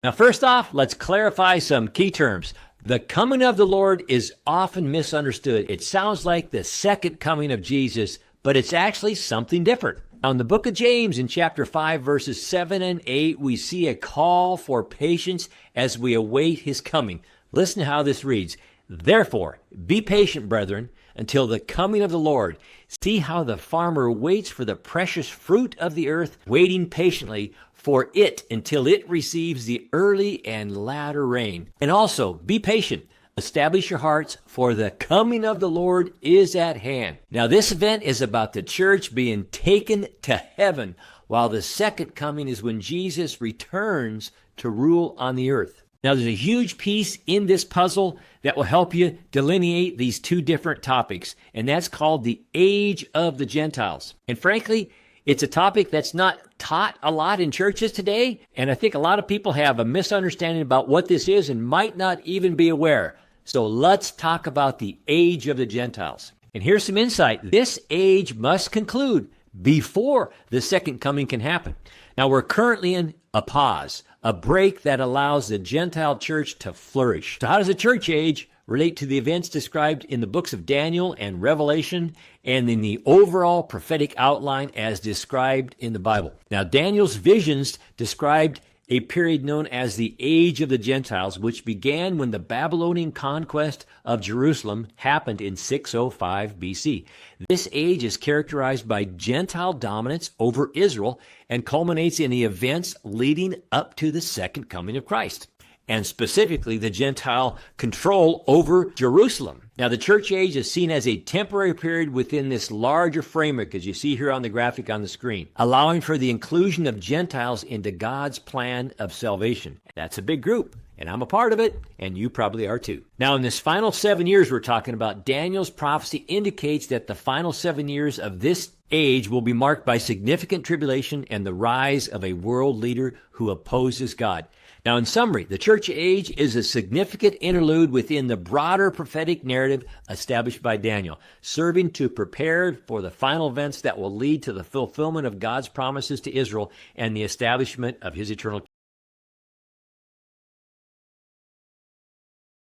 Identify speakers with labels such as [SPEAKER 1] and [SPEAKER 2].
[SPEAKER 1] Now, first off, let's clarify some key terms. The coming of the Lord is often misunderstood. It sounds like the second coming of Jesus, but it's actually something different. Now, in the book of James, in chapter 5, verses 7 and 8, we see a call for patience as we await his coming. Listen to how this reads. Therefore, be patient, brethren, until the coming of the Lord. See how the farmer waits for the precious fruit of the earth, waiting patiently for it until it receives the early and latter rain. And also, be patient. Establish your hearts, for the coming of the Lord is at hand. Now, this event is about the church being taken to heaven, while the second coming is when Jesus returns to rule on the earth. Now, there's a huge piece in this puzzle that will help you delineate these two different topics, and that's called the age of the Gentiles. And frankly, it's a topic that's not taught a lot in churches today, and I think a lot of people have a misunderstanding about what this is and might not even be aware. So let's talk about the age of the Gentiles. And here's some insight. This age must conclude before the second coming can happen. Now, we're currently in a pause, a break that allows the Gentile church to flourish. So how does the church age relate to the events described in the books of Daniel and Revelation and in the overall prophetic outline as described in the Bible? Now, Daniel's visions described a period known as the Age of the Gentiles, which began when the Babylonian conquest of Jerusalem happened in 605 BC. This age is characterized by Gentile dominance over Israel and culminates in the events leading up to the second coming of Christ, and specifically the Gentile control over Jerusalem. Now, the church age is seen as a temporary period within this larger framework, as you see here on the graphic on the screen, allowing for the inclusion of Gentiles into God's plan of salvation. That's a big group, and I'm a part of it, and you probably are too. Now, in this final 7 years we're talking about, Daniel's prophecy indicates that the final 7 years of this age will be marked by significant tribulation and the rise of a world leader who opposes God. Now, in summary, the church age is a significant interlude within the broader prophetic narrative established by Daniel, serving to prepare for the final events that will lead to the fulfillment of God's promises to Israel and the establishment of his eternal kingdom.